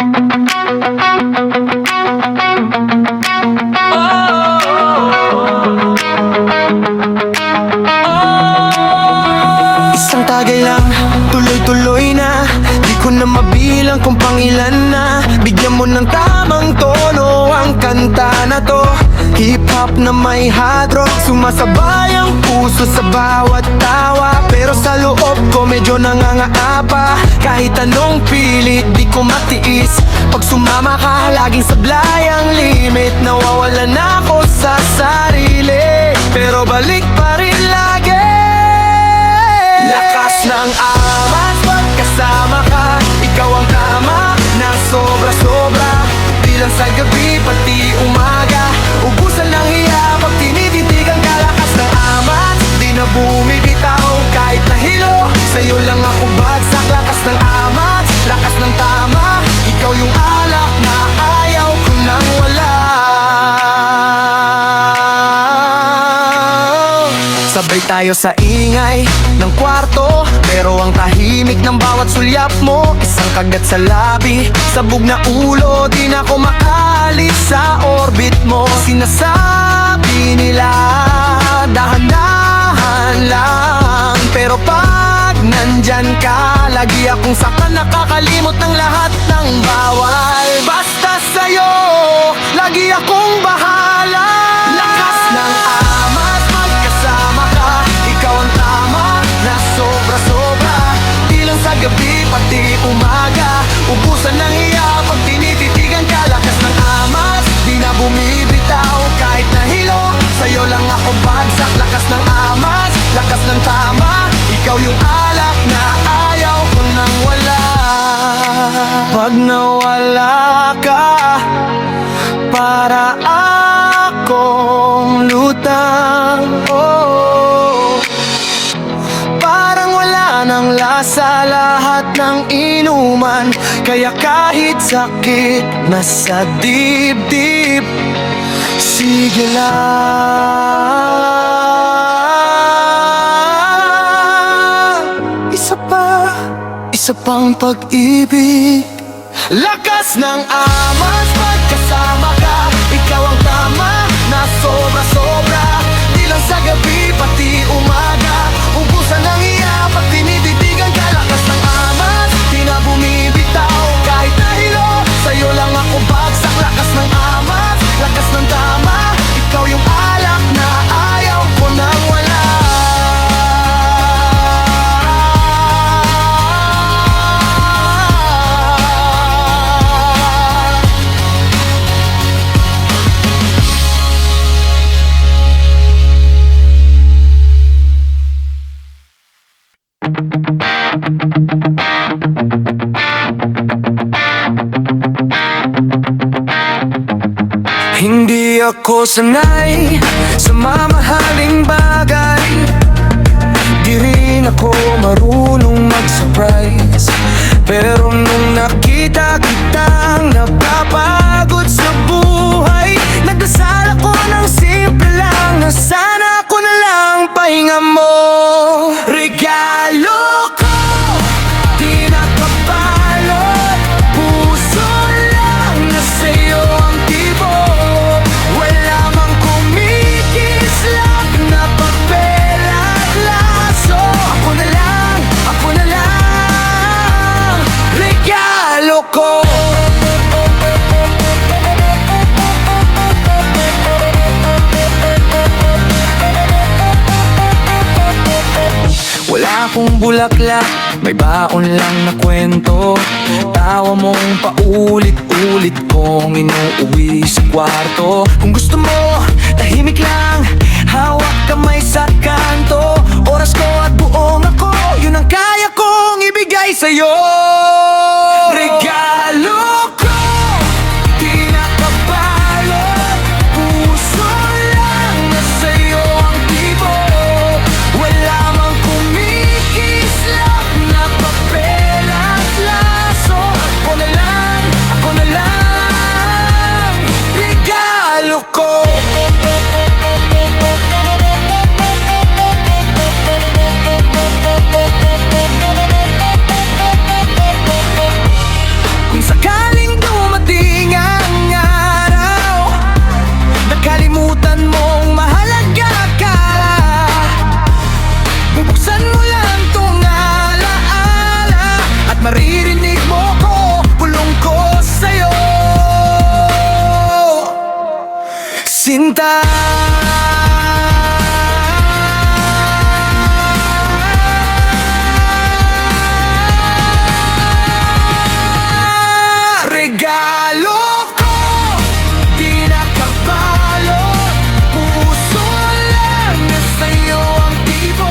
Isang tagay lang, tuloy-tuloy na. Di ko na mabilang kung pangilan na. Bigyan mo ng tamang tono ang kanta na to. Hip-hop na may hard rock, sumasabay ang puso sa bawat tawa. Pero sa loob ko medyo nangangaapa. Kahit anong pilit di ko matiis. Pag sumama ka, laging sablay ang limit. Nawawala na ako sa sarili, pero balik pa rin lagi. Lakas ng amas pag kasama ka. Ikaw ang tama na sobra-sobra. Di lang sa gabi, pati umaga. Ubusan ng hiya pag tinititigan ka. Lakas ng amas, di na bumibitaw kahit nahilo. Sa'yo lang ako bagsak. Lakas ng amas, lakas ng tama. Ikaw yung alak na ayaw ko nang wala. Sabay tayo sa ingay ng kwarto, pero ang tahimik ng bawat sulyap mo. Isang kagat sa labi, sabog na ulo. Di na ako makaalis sa orbit mo. Sinasabi nila dahan-dahan lang, pero pag nandyan ka, lagi akong saka nakakalimot ng lahat ng bawal. Basta sa'yo, lagi akong bahala. Lakas ng amas pag kasama ka. Ikaw ang tama na sobra-sobra. Di lang sa gabi, pati umaga. Ubusan ng hiya pag tinititigan ka. Lakas ng amas, di na bumibitaw kahit nahilo. Sa'yo lang ako bagsak. Lakas ng amas, lakas ng tama. Ikaw yung alak na ayaw ko nang wala. Pag nawala ka, para akong lutang. Oh, parang wala nang lasa lahat ng inuman. Kaya kahit sakit na sa dibdib, sige lang. Isa pang pag-ibig. Lakas ng amas pag kasama ka. Ikaw ang tama na sobra-sobra. Di lang sa gabi, pati umaga. Ubusan ng hiya pag tinititigan ka. Lakas ng amas, di na bumibitaw kahit nahilo. Sa'yo lang ako bagsak. Lakas ng amas, lakas ng tama. Ikaw yung alak na ayaw ko nang wala. Hindi ako sanay sa mamahaling bagay. Di rin ako marunong mag-surprise. Pero nung nakita kitang napapagod sa buhay, nagdasal ako ng simple lang na sana ako na lang pahinga mo. Regalo ko, di nakabalot. Puso lang na sa'yo ang tibo. Wala mang kumikislap na papel at laso. Ako na lang, regalo ko. Wala akong bulaklak, may baon lang na kwento. Tawa mong paulit-ulit kong inuuwi sa kwarto. Kung gusto mo, tahimik lang, hawak kamay sa kanto. Oras ko at buong ako, yun ang kaya kong ibigay sa'yo. Regalo ko, di nakabalot. Puso lang na sa'yo ang tibo. Wala mang kumikislap na papel at laso. Ako na lang, regalo ko. kita. Regalo ko, di nakabalot, puso lang na sa'yo ang tipo.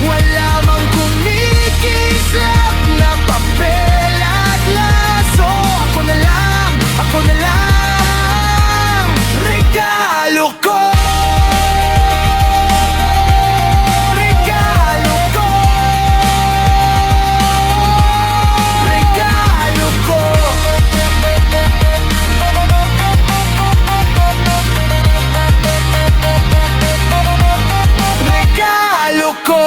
Wala mang kumikislap na papel at laso. Ako na lang, ako na lang. Regalo ko, regalo ko, regalo ko. Regalo ko.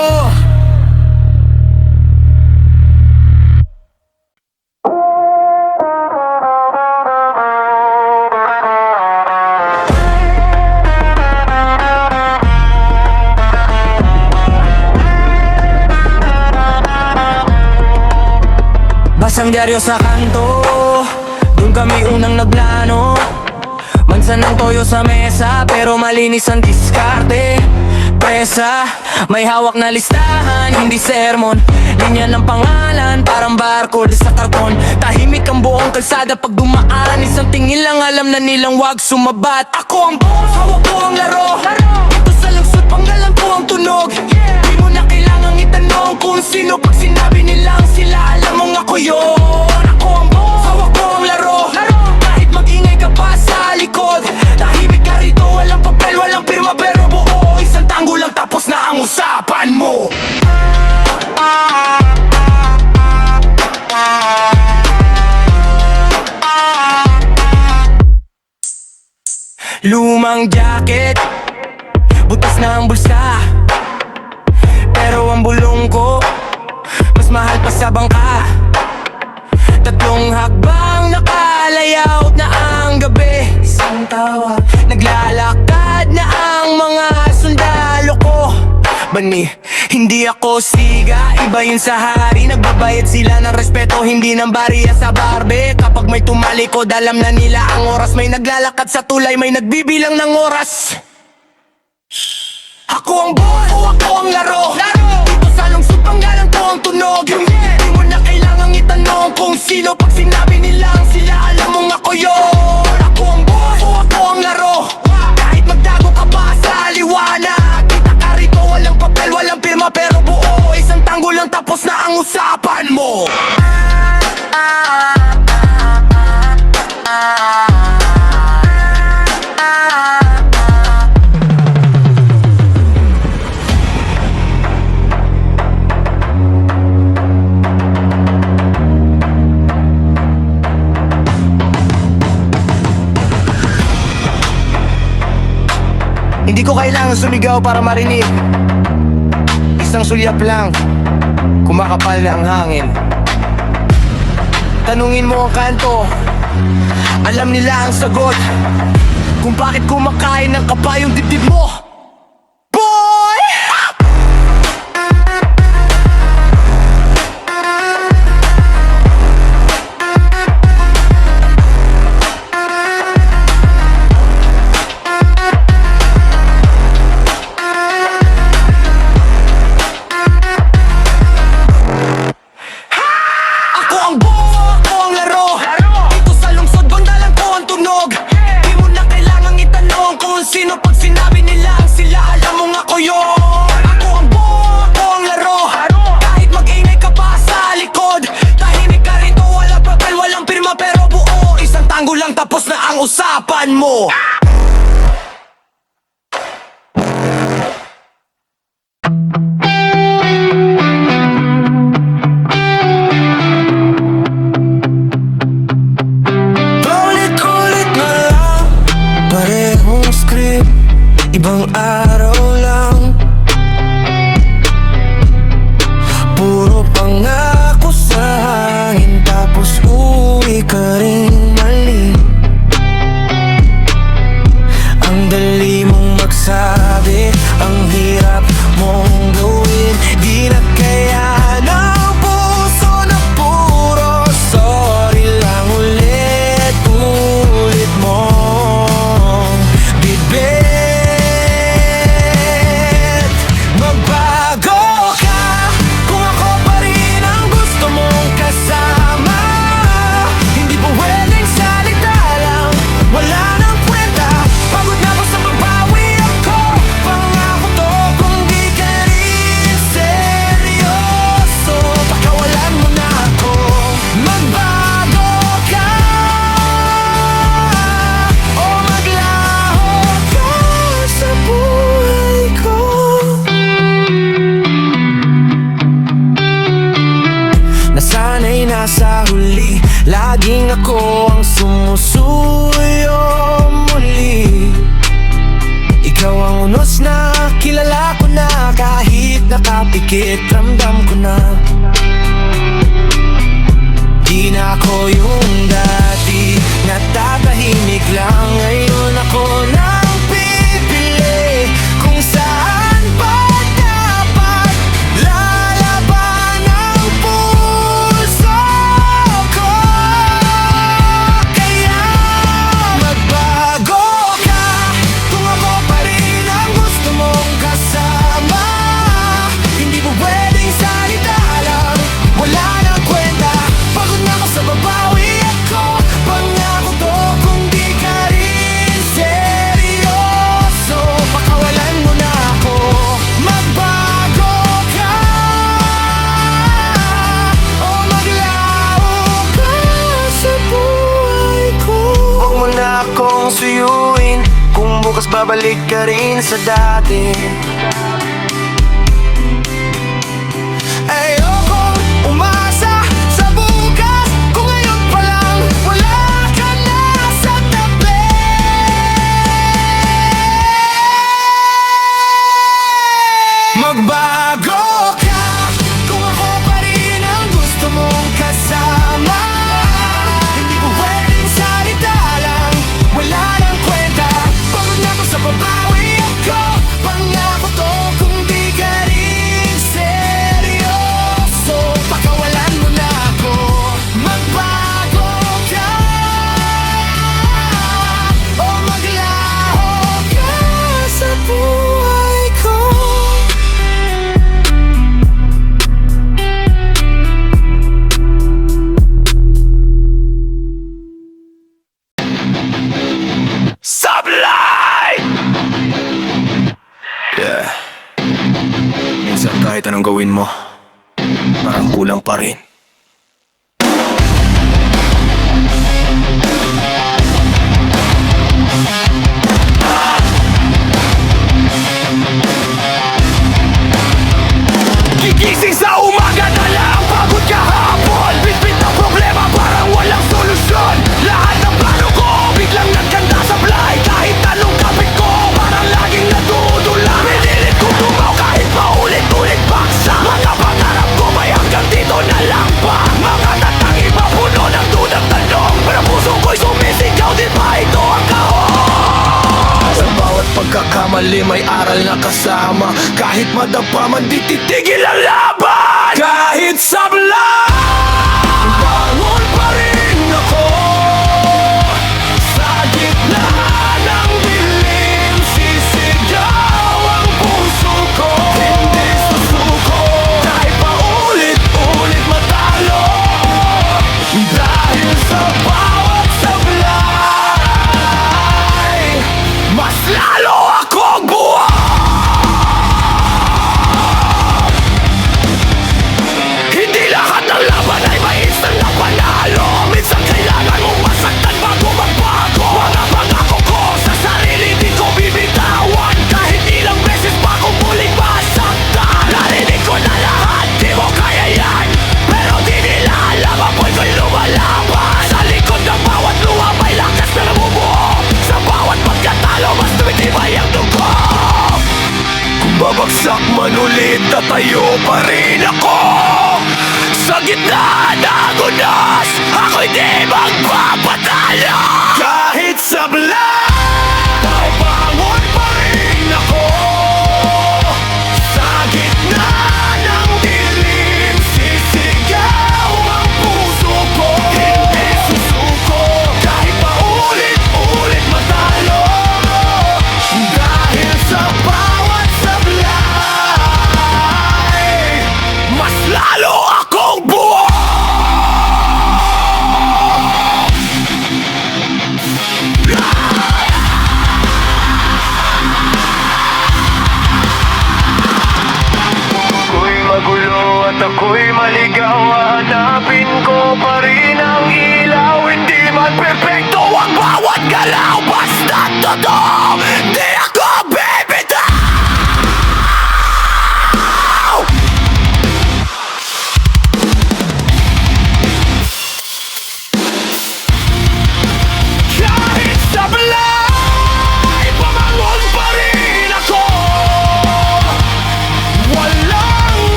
Basang dyaryo sa kanto, dun kami unang nagplano. Mansan ng toyo sa mesa, pero malinis ang diskarte. Presa, may hawak na listahan, hindi sermon. Linya ng pangalan, parang barcode sa karton. Tahimik ang buong kalsada pag dumaan. Isang tingin lang alam na nilang wag sumabat. Ako ang boss, hawak ko ang laro. Ito sa lungsod, panggalan ko ang tunog. Di mo na kailangang itanong kung sino. Pag sinabi nilang sila, alam mong ako yun. Ako ang boss, hawak ko ang laro. Kahit mag-ingay ka pa sa likod, tahimik ka rito, walang papel, walang pirma, pero buo. Isang tango lang tapos na ang usapan mo. Lumang jacket, butas na ang bulsa, pero ang bulong ko mas mahal pa sa bangka. Tatlong hakbang nakalayout na ang gabi. Isang tawa, naglalakad na ang mga sundalo ko. Bani, hindi ako siga, iba yun sa hari. Nagbabayad sila ng respeto, hindi ng bariya sa barbe. Kapag may tumalikod, alam na nila ang oras. May naglalakad sa tulay, may nagbibilang ng oras. Ako ang boss, o ako ang laro. Dito sa lungsod, panggalan ko ang tunog. Di mo na kailangang itanong kung sino. Pag sinabi nilang sila, alam mong ako yun. Ako ang boss, o ako ang laro. Kahit magdago ka pa sa liwanag, kita ka rito, walang papel, walang pirma, pero buo. Isang tango lang tapos na ang usapan mo. Hindi ko kailangan sumigaw para marinig. Isang sulyap lang, kumakapal na ang hangin. Tanungin mo ang kanto, alam nila ang sagot. Kung bakit kumakain ng kapa yung dibdib mo. Boy! Sino pag sinabi nila ang sila, alam mong ako yun. Ako ang buo, ako ang laro. Kahit mag-ingay ka pa sa likod, tahimik ka rito, walang papel, walang pirma, pero buo. Isang tango lang tapos na ang usapan mo. Paulit-ulit na lang, parehong script, ibang araw lang. Puro pangako sa hangin, tapos uwi ka rin mali. Ang dali mong magsabi, ang hirap mong gawin. Di na kaya ng puso na puro sorry lang ulit-ulit mong bibig. ako ang sumusuyo muli. Ikaw ang unos na kilala ko na, kahit nakapikit ramdam ko na. Di na ako yung dati, natatahimik lang. Ngayon ako nang pipili kung saan ba dapat lalaban ang puso ko. Kaya magbago ka kung ako pa rin ang gusto mong kasama. Hindi mo pwedeng salita lang, wala nang kwenta. Pagod na ako sa babawi ako, pangako to kung di ka rin seryoso. Pakawalan mo na ako, magbago ka o maglaho ka sa buhay ko. Huwag mo na akong suyuin kung bukas babalik ka rin sa dati. Ayokong umasa sa bukas kung ngayon pa lang wala ka na sa tabi. Magbago ka kung ako pa rin ang gusto mong kasama. Hindi ko pwedeng salita lang, wala nang kwenta. Pagod na ako sa babawi ako, pangako to kung di ka rin seryoso. Pakawalan mo na ako, magbago ka o maglaho ka sa buhay ko. Sablay! Yeah. Minsan kahit anong gawin mo, parang kulang pa rin. Gigising sa umaga na lang, pagod kahapon. Bitbit ng problema, parang walang solusyon. Lahat ng plano ko, biglang nagkanda sa blay. Kahit anong kapit ko, parang laging nadudula. Pinilit kong tumaw kahit paulit-ulit paksa. Mga pangarap ko may hanggang dito na lang ba? Mga tatang iba puno ng dudang tanong, pero puso ko'y sumisigaw, di ba ito ang kahon? Sa bawat pagkakamali may aral na kasama. Kahit madapa man di titigil ang laban. Kahit sablay, bangon pa rin ako. Sa gitna ng dilim, sisigaw ang puso ko. Hindi susuko, kahit paulit-ulit matalo. Dahil sa bawat sablay, mas lalo akong buhay. Hindi lahat ng laban ay may instant na panalo. Minsan kailangan mong masaktan bago magbago. Mga pangako ko sa sarili di ko bibitawan. Kahit ilang beses pa kong muling masaktan. Narinig ko na lahat, di mo kaya yan. Pero di nila alam, apoy ko'y lumalaban. Sa likod ng bawat luha may lakas na nabubuo. Sa bawat pagkatalo mas tumitibay ang dugo. Kung babagsak man ulit, tatayo pa rin ako. Sa gitna ng unos, ako'y di magpapatalo. Kahit sablay, babangon pa rin ako. Sa gitna ng dilim, sisigaw ang puso ko. Hindi susuko, kahit paulit-ulit matalo. Dahil sa bawat sablay, mas lalo akong buhay. Ako'y magulo at ako'y maligaw. Hanapin ko pa rin ang ilaw. Hindi man perfecto ang bawat galaw, basta totoo, di ako bibitaw.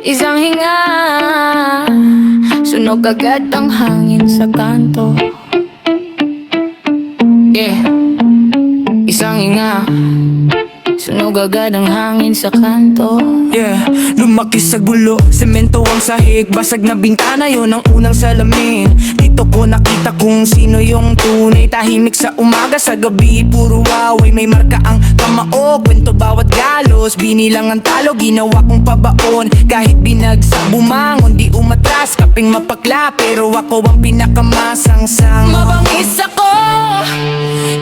Isang hinga, sunog agad ang hangin sa kanto. Yeah, isang hinga, sunog agad ang hangin sa kanto. Yeah, lumaki sa gulo, semento ang sahig, basag na bintana, yon ang unang salamin. Dito ko nakita kung sino yung tunay, tahimik sa umaga, sa gabi puro away. May marka ang kamao, kwento bawat galos, binilang ang talo, ginawa kong pabaon. Kahit binagsak bumangon, di umatras, kaping mapakla, pero ako ang pinakamasangsang. Mabangis ako,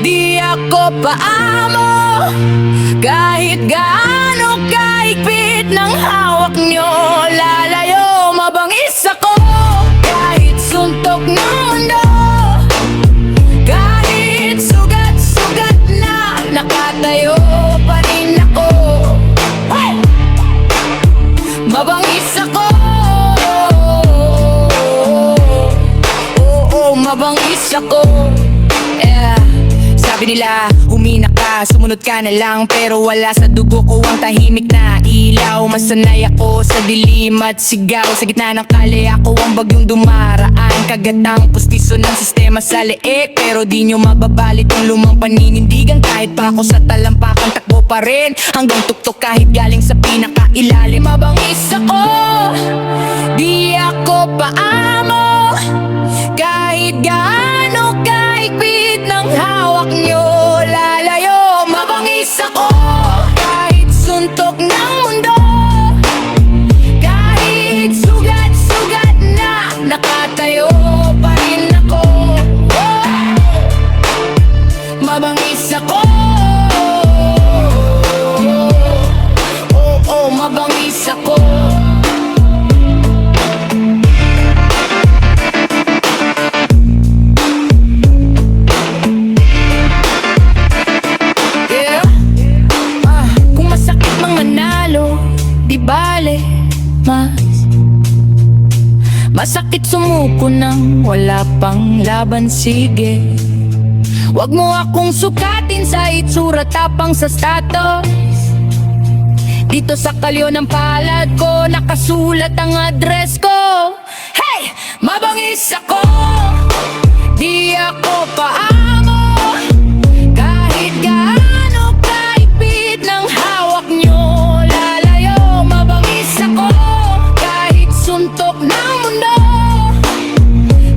di ako paamo, kahit gaano kahigpit ng hawak nyo. Lalayo, mabangis ako, kahit suntok ng mundo, kahit sugat-sugat na, nakatayo pa rin ako. Hey! Mabangis ako, oo, mabangis ako. Yeah. Sabi nila, humina ka, sumunod ka na lang, pero wala sa dugo ko ang tahimik na ilaw. Masanay ako sa dilim at sigaw, sa gitna ng kali ako ang bagyong dumaraan. Kagatang pustiso ng sistema sa leeg, pero di nyo mababalit ang lumang paninindigan. Kahit pa ako sa talampakan, takbo pa rin hanggang tuktok kahit galing sa pinakailalim. Mabangis ako, di ako paamo, kahit gaano kahigpit ng hawak nyo. Lalayo, mabangis ako, kahit suntok ng mundo, kahit sugat-sugat na, nakatayo pa rin ako. Mabangis ako, oo, mabangis ako. Di bale, masakit sumuko nang wala pang laban, sige. Wag mo akong sukatin sa itsura, tapang sa status. Dito sa kalyo ng palad ko, nakasulat ang address ko. Hey! Mabangis ako, di ako paamo, kahit gaano kahigpit ng hawak nyo. Suntok ng mundo,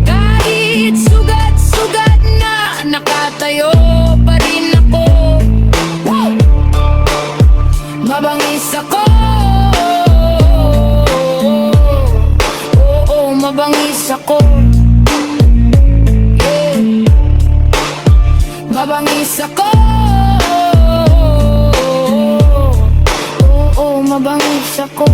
kahit sugat-sugat na, nakatayo pa rin ako. Woo! Mabangis ako, oo, mabangis ako. Yeah. Mabangis ako, oo, mabangis ako.